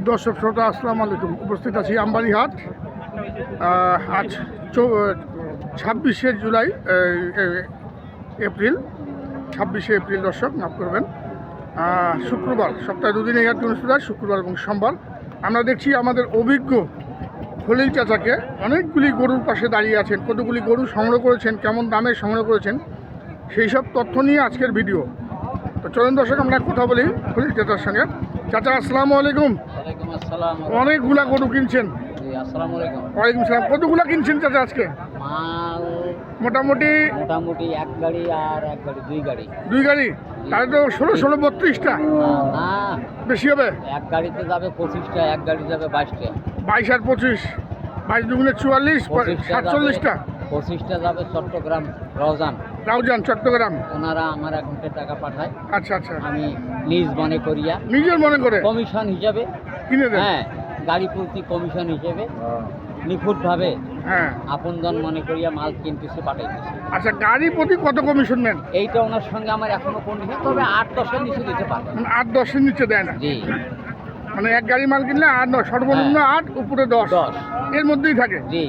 দর্শক শ্রোতা আসসালামু আলাইকুম। উপস্থিত আছি আমবাড়িহাট। আজ 26শে জুলাই এপ্রিল 26শে এপ্রিল দর্শক মাফ করবেন, শুক্রবার। সপ্তাহে দুদিন এই হাট অনুষ্ঠিত হয়, শুক্রবার এবং সোমবার। আমরা দেখছি আমাদের অভিজ্ঞ খলিল চাচাকে অনেকগুলি গরুর পাশে দাঁড়িয়ে আছেন। কতগুলি গরু সংগ্রহ করেছেন, কেমন দামে সংগ্রহ করেছেন, সেই সব তথ্য নিয়ে আজকের ভিডিও। তো চলুন দর্শক আমরা কথা বলি খলিল চাচার সঙ্গে। চাচা আসসালামু আলাইকুম। অনেকগুলা গরু কিনছেন। ওয়ালাইকুম সালাম। কতগুলা কিনছেন চাচা আজকে? মোটামুটি এক গাড়ি আর এক গাড়ি, দুই গাড়ি। তাহলে তো 16 32টা না, বেশি হবে। এক গাড়িতে যাবে 25টা, এক গাড়ি যাবে 22টা। 22 আর 25, 22 দুগুণে 44, 47টা। 25টা যাবে চট্টগ্রাম রাউজান চট্টগ্রাম। ওনারা আমার অ্যাকাউন্টে টাকা পাঠায়। আচ্ছা আচ্ছা। আমি নিজ মনে করিয়া, নিজের মনে করে কমিশন হিসাবে কিনে দেন। হ্যাঁ, গাড়ি প্রতি কমিশন হিসেবে নিখুঁতভাবে হ্যাঁ আপনজন মনে করিয়া মাল কিনতেছে, পাঠাইতেছে। আচ্ছা, গাড়ি প্রতি কত কমিশন নেন? এইটা ওনার সঙ্গে আমার এখনো কন্ডিশন, তবে 8-10-এর নিচে দিতে পারবে। 8-10-এর নিচে দেয় না? জি। মানে এক গাড়ি মাল কিনলে 8-9, সর্বনিম্ন 8, উপরে 10 এর মধ্যেই থাকে। জি।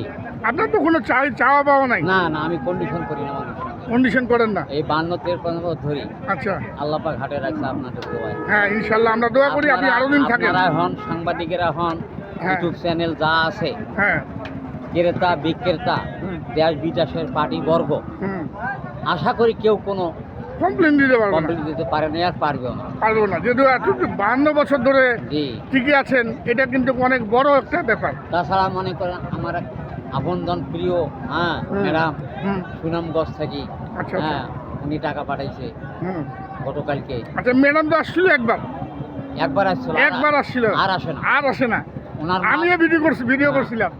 আপনার তো কোনো চাওয়া পাওয়া নাই? না না, আমি কন্ডিশন করি না মানুষের সঙ্গে। কন্ডিশন করেন না? এই 52-53 ধরি। আচ্ছা। আল্লাহ পাক ঘাটে রাখছে আপনাদের দোয়ায়। হ্যাঁ ইনশাআল্লাহ আমরা দোয়া করি আপনি আরো দিন থাকেন। আপনারা হন, সাংবাদিকেরা হন, ইউটিউব চ্যানেল যা আছে, হ্যাঁ, ক্রেতা বিক্রেতা, দেশ বিদেশের পার্টি বর্গ, আশা করি কেউ কোনো কমপ্লেন দিতে পারবো না। কমপ্লেন দিতে পারে না, আর পারবেও না। পারবো না, যেহেতু 52 বছর ধরে জি টিকে আছেন, এটা কিন্তু অনেক বড় একটা ব্যাপার। তাছাড়া মনে করেন আমার এক আপনজন প্রিয় ম্যাডাম সুনামগঞ্জ থাকি, আচ্ছা হ্যাঁ, উনি টাকা পাঠাইছে গতকালকে। আচ্ছা, ম্যাডাম তো আসছিল একবার আসছিল, আর আসে না। আমিও ভিডিও করছিলাম।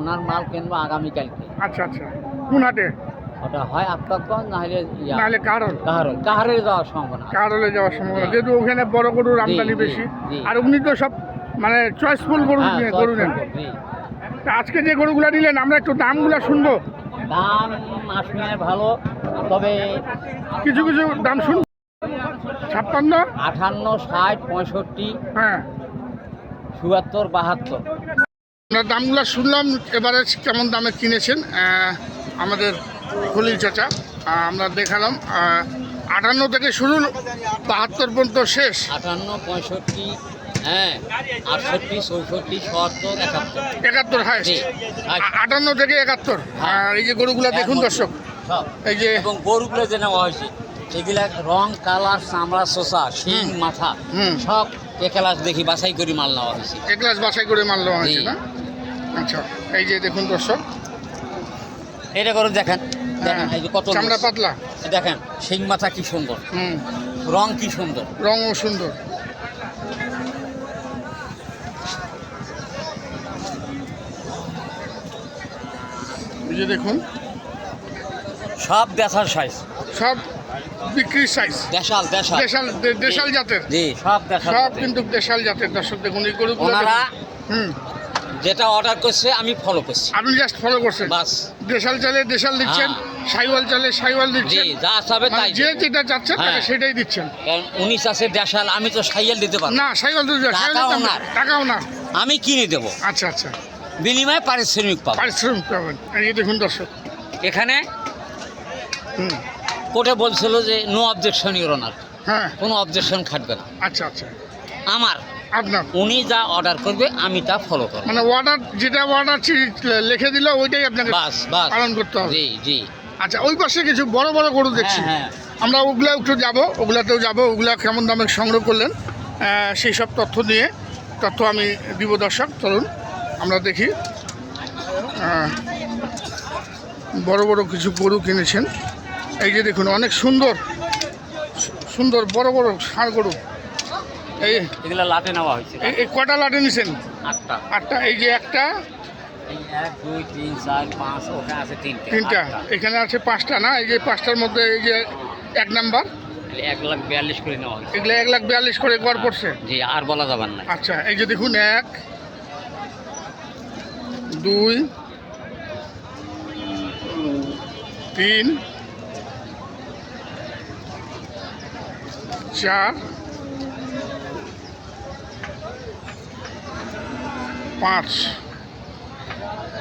ওনার মাল কিনবো আগামীকালকে। আচ্ছা আচ্ছা। কোন হাটে? ওটা হয় আফতাবগঞ্জ, নাহলে কাহারে যাওয়ার সম্ভাবনা। কাহারলে যাওয়ার সম্ভাবনা, যেহেতু ওখানে বড় গরুর আমদানি বেশি। আর উনি তো সব মানে চয়েসফুল গরু নেন। তা আজকে যে গরুগুলা নিলেন, আমরা একটু দামগুলা শুনবো। দাম আসলে ভালো, তবে কিছু দাম শুনবো। 56, 58, 60, 65, হ্যাঁ, 74, 72। আমরা দামগুলো শুনলাম। এবারে কেমন দামে কিনেছেন আমাদের খলিল চাচা, আমরা দেখালাম। 58 থেকে শুরু, 72 পর্যন্ত শেষ। 58, 65, হ্যাঁ, 68, 64, 77, 71 হাইস্ট। 58 থেকে 71। আর এই যে গরুগুলা দেখুন দর্শক, এই যে এবং গরুগুলো যে নেওয়া হয়েছে, এগুলা রং, কালার, চামড়া, চোষা, শিং, মাথা সব একলাস দেখি বাছাই করে মাল নেওয়া হয়েছে। একলাস বাছাই করে মাল নেওয়া হয়েছে না? আচ্ছা, এই যে দেখুন দর্শক, এটা করে দেখেন, এই যে কত চামড়া পাতলা, দেখেন শিং মাথা কি সুন্দর, রং কি সুন্দর, রঙও সুন্দর। এই যে দেখুন, সব দেশাল সাইজ, সব বিক্রির সাইজ, দেশাল জাতের। জি, সব কিন্তু দেশাল জাতের। দর্শক দেখুন এই গরুগুলো, ওনারা যেটা অর্ডার করছে আমি ফলো করছি। আপনি জাস্ট ফলো করছেন বাস। দেশাল চালে দেশাল দিচ্ছেন, সাইওয়াল চালে সাইওয়াল দিচ্ছেন, যা চাবে তাই, যে যেটা চাচ্ছেন সেটাই দিচ্ছেন। উনি চাচ্ছে দেশাল, আমি তো সাইয়াল দিতে পারবো না। সাইওয়াল তো টাকাও না, আমি কিনে দেবো। আচ্ছা আচ্ছা, বিনিময়ে পারিশ্রমিক পাবেন। এই দেখুন দর্শক, এখানে কোর্টে বলছিল যে নো অবজেকশন ইওর অনার, হ্যাঁ, কোনো অবজেকশন খাটবে না। আচ্ছা আচ্ছা। আপনার উনি যা অর্ডার করবে আমি তা ফলো করব। মানে যেটা অর্ডার লিখে দিল ওইটাই আপনাকে পালন করতে হবে। জি জি। আচ্ছা, ওই পাশে কিছু বড় বড় গরু দেখছি, আমরা ওগুলা একটু যাবো, ওগুলা কেমন দামে সংগ্রহ করলেন সেই সব তথ্য আমি দিব দর্শক। চলুন আমরা দেখি। বড় বড় কিছু গরু কিনেছেন। এই যে দেখুন, অনেক সুন্দর বড় বড় ষাঁড় গরু। এগুলা লাটে নেওয়া হয়েছে। এই কটা লাটে নিছেন? 8টা। এই যে একটা, 1, 2, 3, 4, 5, ওখানে আছে 3টা, এখানে আছে 5টা না? এই যে 5টার মধ্যে এই যে 1 নাম্বার, 1,42,000 করে নেওয়া হয়েছে। এগুলো 1,42,000 করে গড় পড়ছে। জি, আর বলা যাবে না। আচ্ছা, এই যে দেখুন 1, 2, 3, 4, 5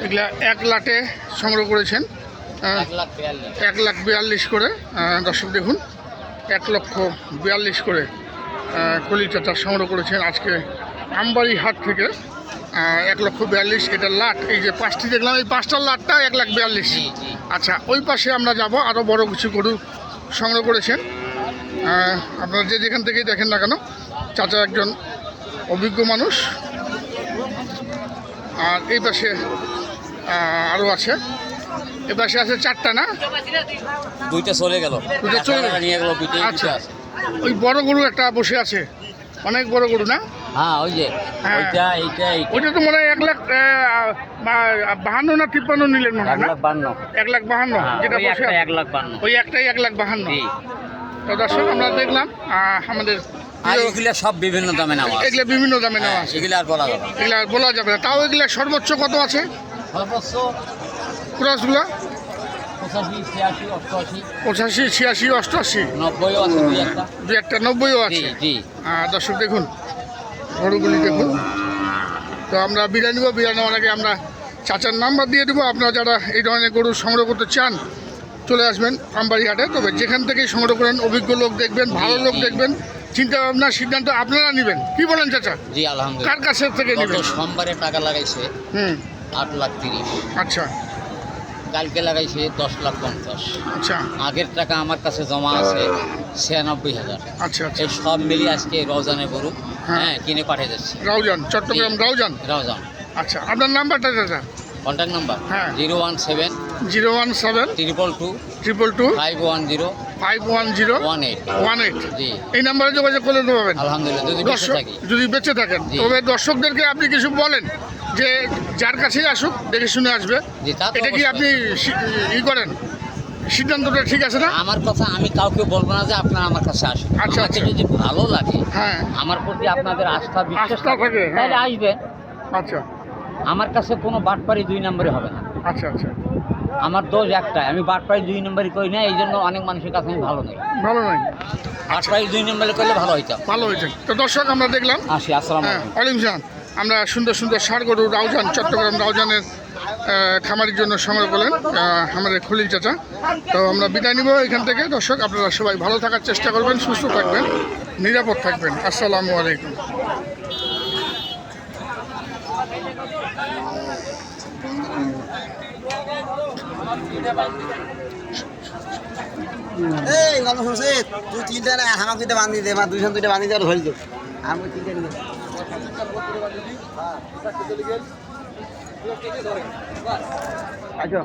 এগুলা 1 লাটে সংগ্রহ করেছেন 1,42,000 করে। দর্শক দেখুন 1,42,000 করে খলিল চাচা সংগ্রহ করেছেন আজকে আমবাড়ি হাট থেকে। 1,42,000 এটা লাট। এই যে 5টি দেখলাম, এই 5টার লাটটা 1,42,000। আচ্ছা, ওই পাশে আমরা যাব, আরও বড় কিছু গরু সংগ্রহ করেছেন। আপনারা যে যেখান থেকেই দেখেন না কেন, চাচা একজন অভিজ্ঞ মানুষ। আর এই পাশে আরও আছে, এ পাশে আছে 4টা না, 2টা চলে গেল, 2টা চলে গেল। নিয়ে গেল, 2টাই আচ্ছা, আছে। ওই বড় গরু একটা বসে আছে, অনেক বড় গরু না? হ্যাঁ, ওই যে হ্যাঁ। এইটা এইটা ওইটা তো মনে হয় 1,52,000 না 53 নিলেন মনে হয় না? 1,52,000। 1,52,000 যেটা ওই বসে একটা আছে। 1,52,000। ওই একটাই 1,52,000। জি। তো দর্শক আমরা দেখলাম আমাদের আর এগুলা সব বিভিন্ন দামে নেওয়া আছে। এগুলো বিভিন্ন দামে নেওয়া হ্যাঁ, আছে, এগুলা আর বলা যাবে না। এগুলো আর বলা যাবে না। তাও এগুলো সর্বোচ্চ কত আছে সর্বোচ্চ ক্রসগুলো? 85, 86, 88, 85, 86, 88, 90 আছে, দুই একটা। দু একটা 90ও জি আছে। জি। দর্শক দেখুন গরুগুলি দেখুন। তো আমরা বিরিয়ানি নেবো, বিরিয়ানি নেওয়ার আগে আমরা চাচার নাম্বার দিয়ে দেবো। আপনারা যারা এই ধরনের গরু সংগ্রহ করতে চান চলে আসবেন আমবাড়ি হাটে। তবে যেখান থেকেই সংগ্রহ করেন অভিজ্ঞ লোক দেখবেন, ভালো লোক দেখবেন, চিন্তা ভাবনা সিদ্ধান্ত আপনারা নেবেন। কি বলেন চাচা? জি, আলহামদুলিল্লাহ। কার কাছে থেকে গত নেবেন? সোমবারে টাকা লাগাইছে 8,30,000। আচ্ছা কালকে লাগাইছে 10,50,000। আচ্ছা আগের টাকা আমার কাছে জমা আছে 96,000। আচ্ছা আচ্ছা। এই সব মিলিয়ে আজকে রওজানে গরু হ্যাঁ। কিনে পাঠিয়ে যাচ্ছে। রাউজান, চট্টগ্রাম রাউজান। রওজান। আচ্ছা, আপনার নাম্বারটা চাচা? কন্ট্যাক্ট নাম্বার হ্যাঁ। 017 017 222 222 510 510 18। 18। জি, এই নাম্বারে যোগাযোগ করে নিতে পারবেন আলহামদুলিল্লাহ, যদি বেঁচে দর্শক, থাকি। যদি বেঁচে থাকেন। জি। তবে দর্শকদেরকে আপনি কিছু বলেন যে যার কাছেই আসুক দেখে শুনে আসবে। জি, তা তো এটা কি অবশ্যই। আপনি করেন? সিদ্ধান্তটা ঠিক আছে না? আমার কথা আমি কাউকে বলবো না যে আপনারা আমার কাছে আসুন। আচ্ছা, আমাকে আচ্ছা। যদি ভালো লাগে, হ্যাঁ আমার প্রতি আপনাদের আস্থা বিশ্বাস আস্থা থাকে, হ্যাঁ। তাহলে আসবেন। আচ্ছা আমার কাছে কোনো বাটপারি 2 নম্বরে হবে না। আচ্ছা আচ্ছা, আমার দোষ একটাই, আমি বাটপারি 2 নম্বরই করি না, এই জন্য অনেক মানুষের কাছে আমি ভালো নেই। ভালো নয়, বাটপারি 2 নম্বরে করলে ভালো হইতাম। ভালো হয়েছে। তো দর্শক আমরা দেখলাম, আসি, আসসালামু হ্যাঁ, আলাইকুম। ওয়ালাইকুম সালাম। আমরা সুন্দর সুন্দর ষাঁড় গরু রাউজান, চট্টগ্রাম রাউজানের খামারির জন্য সংগ্রহ করলেন আমাদের খলিল চাচা। তো আমরা বিদায় নিব এখান থেকে। দর্শক আপনারা সবাই ভালো থাকার চেষ্টা করবেন, সুস্থ থাকবেন, নিরাপদ থাকবেন। আসসালামু আলাইকুম। এই গল্প শুনছি তুই 3টা না আমাকে দুইটা বান্ধি দে, আমার 2জন 2টা বান্ধি দেওয়ার হইল। আমি 3টা নিয়ে আচ্ছা।